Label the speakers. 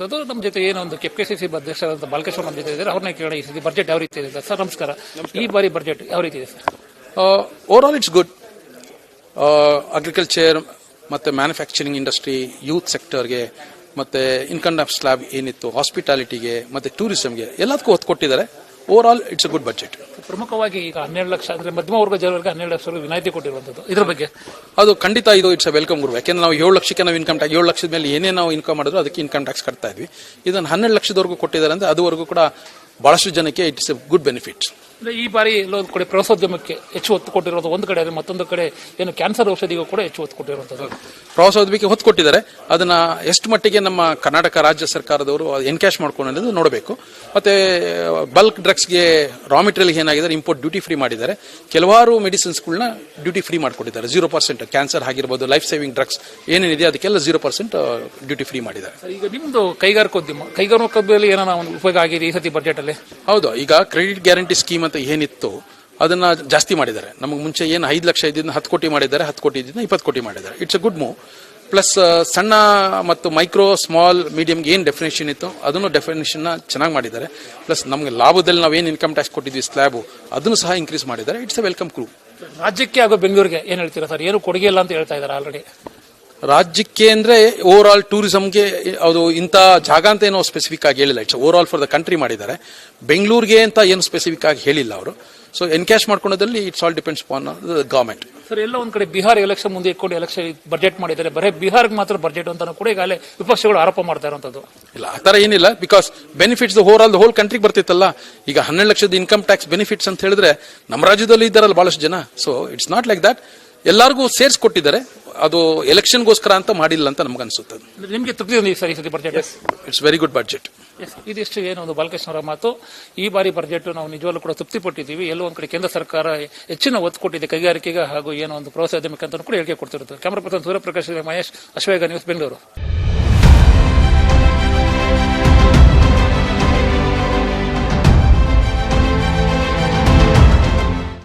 Speaker 1: ಅದು ನಮ್ಮ ಜೊತೆ ಏನೊಂದು ಕೆಪಿಸಿಸಿ ಅಧ್ಯಕ್ಷರಾದ ಬಾಲಕೃಷ್ಣ ನಮ್ಮ ಜೊತೆ ಇದ್ದಾರೆ. ಅವ್ರನ್ನ ಕೇಳೋಣ, ಈ ಸತಿ ಬಜೆಟ್ ಯಾವ ರೀತಿ ಇದೆ ಸರ್? ನಮಸ್ಕಾರ. ಈ ಬಾರಿ ಬಜೆಟ್ ಯಾವ ರೀತಿ ಇದೆ sir?
Speaker 2: Over all it's good. Agriculture ಮತ್ತೆ ಮ್ಯಾನುಫ್ಯಾಕ್ಚರಿಂಗ್ ಇಂಡಸ್ಟ್ರಿ, ಯೂತ್ ಸೆಕ್ಟರ್ಗೆ ಮತ್ತೆ ಇನ್ಕಮ್ ಟ್ಯಾಕ್ಸ್ ಸ್ಲ್ಯಾಬ್ ಏನಿತ್ತು, ಹಾಸ್ಪಿಟಾಲಿಟಿಗೆ ಮತ್ತೆ ಟೂರಿಸಂಗೆ ಎಲ್ಲದಕ್ಕೂ ಒತ್ತು ಕೊಟ್ಟಿದ್ದಾರೆ. Over all it's a good budget.
Speaker 1: ಪ್ರಮುಖವಾಗಿ ಈಗ 12 ಲಕ್ಷ ಅಂದ್ರೆ ಮಧ್ಯಮ ವರ್ಗ ಜನರಿಗೆ 12 ಲಕ್ಷ ವಿನಾಯಿತಿ ಕೊಟ್ಟಿರುವಂತದ್ದು, ಇದ್ರ ಬಗ್ಗೆ
Speaker 2: ಅದು ಖಂಡಿತ ಇದು ಇಟ್ಸ್ ಅ ವೆಲ್ಕಮ್ ಗುರು. ಯಾಕೆಂದ್ರೆ ನಾವು 7 ಲಕ್ಷಕ್ಕೆ ನಾವು ಇನ್ಕಮ್ ಟ್ಯಾಕ್ಸ್ 7 ಲಕ್ಷದ ಮೇಲೆ ಏನೇ ನಾವು ಇನ್ಕಮ್ ಮಾಡಿದ್ರು ಅದಕ್ಕೆ ಇನ್ಕಮ್ ಟ್ಯಾಕ್ಸ್ ಕಟ್ತಾ ಇದ್ವಿ. ಇದನ್ನು 12 ಲಕ್ಷದವರೆಗೂ ಕೊಟ್ಟಿದ್ದಾರೆ ಅಂದ್ರೆ ಅದುವರೆಗೂ ಕೂಡ ಬಹಳಷ್ಟು ಜನಕ್ಕೆ ಇಟ್ಸ್ ಎ ಗುಡ್ ಬೆನಿಫಿಟ್.
Speaker 1: ಈ ಬಾರಿ ಎಲ್ಲೊಂದು ಕಡೆ ಪ್ರವಾಸೋದ್ಯಮಕ್ಕೆ ಹೆಚ್ಚು ಒತ್ತು ಕೊಟ್ಟಿರೋದು ಒಂದು ಕಡೆ, ಮತ್ತೊಂದು ಕಡೆ ಏನು ಕ್ಯಾನ್ಸರ್ ಔಷಧಿಗೂ ಕೂಡ ಹೆಚ್ಚು ಒತ್ತು ಕೊಟ್ಟಿರುವಂತದ್ದು.
Speaker 2: ಪ್ರವಾಸೋದ್ಯಮಕ್ಕೆ ಹೊತ್ತು ಕೊಟ್ಟಿದ್ದಾರೆ. ಅದನ್ನ ಎಷ್ಟು ಮಟ್ಟಿಗೆ ನಮ್ಮ ಕರ್ನಾಟಕ ರಾಜ್ಯ ಸರ್ಕಾರದವರು ಎನ್ಕ್ಯಾಶ್ ಮಾಡ್ಕೊಂಡು ನೋಡಬೇಕು. ಮತ್ತೆ ಬಲ್ಕ್ ಡ್ರಗ್ಸ್ಗೆ ರಾ ಮೆಟೀರಿಯಲ್ ಏನಾಗಿದೆ ಇಂಪೋರ್ಟ್ ಡ್ಯೂಟಿ ಫ್ರೀ ಮಾಡಿದ್ದಾರೆ. ಕೆಲವಾರು ಮೆಡಿಸಿನ್ಸ್ಗಳನ್ನ ಡ್ಯೂಟಿ ಫ್ರೀ ಮಾಡಿಕೊಟ್ಟಿದ್ದಾರೆ. 0% ಕ್ಯಾನ್ಸರ್ ಆಗಿರ್ಬೋದು, ಲೈಫ್ ಸೇವಿಂಗ್ ಡ್ರಗ್ಸ್ ಏನೇನಿದೆ ಅದಕ್ಕೆಲ್ಲ 0% ಡ್ಯೂಟಿ ಫ್ರೀ ಮಾಡಿದ್ದಾರೆ.
Speaker 1: ಈಗ ನಿಮ್ದು ಕೈಗಾರಿಕೋದ್ಯಮದಲ್ಲಿ ಏನೋ ಉಪಯೋಗ ಆಗಿದೆ ಈ ಸತಿ ಬಜೆಟ್ ಅಲ್ಲಿ?
Speaker 2: ಹೌದು. ಈಗ ಕ್ರೆಡಿಟ್ ಗ್ಯಾರಂಟಿ ಸ್ಕೀಮ್ ಅಂತ ಏನಿತ್ತು ಅದನ್ನ ಜಾಸ್ತಿ ಮಾಡಿದ್ದಾರೆ. ನಮಗೆ ಮುಂಚೆ ಏನು 5 ಲಕ್ಷ ಇದ್ದಿದ್ದು 10 ಕೋಟಿ ಮಾಡಿದ್ದಾರೆ, 10 ಕೋಟಿ ಇದ್ದಿದ್ದು 20 ಕೋಟಿ ಮಾಡಿದ್ದಾರೆ. It's a good move. Plus ಸಣ್ಣ ಮತ್ತು ಮೈಕ್ರೋ ಸ್ಮಾಲ್ ಮೀಡಿಯಂಗೆ ಏನು ಡೆಫಿನೇಷನ್ ಇತ್ತು ಅದನ್ನು ಡೆಫಿನೇಷನ್ ಚೆನ್ನಾಗಿ ಮಾಡಿದ್ದಾರೆ. ಪ್ಲಸ್ ನಮಗೆ ಲಾಭದಲ್ಲಿ ನಾವೇನು ಇನ್ಕಮ್ ಟ್ಯಾಕ್ಸ್ ಕೊಟ್ಟಿದ್ವಿ ಸ್ಲ್ಯಾಬ್ ಅದನ್ನು ಸಹ ಇನ್ಕ್ರೀಸ್ ಮಾಡಿದ್ದಾರೆ. ಇಟ್ಸ್ ಅ ವೆಲ್ಕಮ್ ಕ್ರೂ.
Speaker 1: ರಾಜ್ಯಕ್ಕೆ ಹಾಗೂ ಬೆಂಗಳೂರಿಗೆ ಏನು ಹೇಳ್ತೀರಾ ಸರ್? ಏನು ಕೊಡುಗೆ ಇಲ್ಲ ಅಂತ ಹೇಳ್ತಾ ಇದ್ದಾರೆ ಆಲ್ರೆಡಿ.
Speaker 2: ರಾಜ್ಯಕ್ಕೆ ಅಂದ್ರೆ ಓವರ್ ಆಲ್ ಟೂರಿಸಂಗೆ ಅದು ಇಂಥ ಜಾಗ ಅಂತ ಏನೋ ಸ್ಪೆಸಿಫಿಕ್ ಆಗಿ ಹೇಳಿಲ್ಲ. It's over all for the country ಮಾಡಿದ್ದಾರೆ. ಬೆಂಗಳೂರಿಗೆ ಅಂತ ಏನು ಸ್ಪೆಸಿಫಿಕ್ ಆಗಿ ಹೇಳಿಲ್ಲ ಅವರು. ಸೊ ಎನ್ಕ್ಯಾಶ್ ಮಾಡ್ಕೊಳ್ಳೋದ್ರಲ್ಲಿ it's all depends on the government.
Speaker 1: Sir, ಎಲ್ಲ ಒಂದ್ ಕಡೆ ಬಿಹಾರ್ ಎಲೆಕ್ಷನ್ ಮುಂದೆ ಇಟ್ಕೊಂಡು ಎಲೆಕ್ಷನ್ ಬಜೆಟ್ ಮಾಡಿದ್ದಾರೆ. ಬರೀ ಬಿಹಾರ್ಗೆ ಮಾತ್ರ ಬಜೆಟ್ ಅಂತಾನು ಕೂಡ ಈಗಾಗಲೇ ವಿಪಕ್ಷಗಳು ಆರೋಪ ಮಾಡ್ತಾ ಇರುವಂತದ್ದು.
Speaker 2: ಇಲ್ಲ, ಆ ತರ ಏನಿಲ್ಲ. Because benefits over all the whole ಕಂಟ್ರಿಗೆ ಬರ್ತಿತ್ತಲ್ಲ. ಈಗ 12 ಲಕ್ಷದ ಇನ್ಕಮ್ ಟ್ಯಾಕ್ಸ್ ಬೆನಿಫಿಟ್ಸ್ ಅಂತ ಹೇಳಿದ್ರೆ ನಮ್ಮ ರಾಜ್ಯದಲ್ಲಿ ಇದ್ದಾರಲ್ಲ ಬಹಳಷ್ಟು ಜನ. So it's not like that. ಎಲ್ಲರಿಗೂ ಸೇರಿಸ್ಕೊಟ್ಟಿದ್ದಾರೆ. ಅದು ಎಲೆಕ್ಷನ್ಗೋಸ್ಕರ ಅಂತ ಮಾಡಿಲ್ಲ ಅಂತ ನಮ್ಗೆ ಅನ್ಸುತ್ತೆ.
Speaker 1: ನಿಮಗೆ ತೃಪ್ತಿ ಇದೆ ಸರ್ ಈ ಸತಿ budget?
Speaker 2: It's very good budget.
Speaker 1: ಇದಿಷ್ಟು ಏನು ಒಂದು ಬಾಲಕೃಷ್ಣ ಅವರ ಮಾತು. ಈ ಬಾರಿ ಬಜೆಟ್ ನಾವು ನಿಜವಾಗ್ಲೂ ಕೂಡ ತೃಪ್ತಿ ಪಟ್ಟಿದ್ದೀವಿ. ಎಲ್ಲೋ ಒಂದ್ ಕಡೆ ಕೇಂದ್ರ ಸರ್ಕಾರ ಹೆಚ್ಚಿನ ಒತ್ತು ಕೊಟ್ಟಿದೆ ಕೈಗಾರಿಕೆಗೆ ಹಾಗೂ ಏನೋ ಒಂದು ಪ್ರವಾಸೋದ್ಯಮಕ್ಕೆ ಅಂತ ಕೂಡ ಹೇಳಿಕೆ ಕೊಡ್ತಿರುತ್ತೆ. Camera person Suryaprakash, Mahesh, Ashvega news, Bengaluru.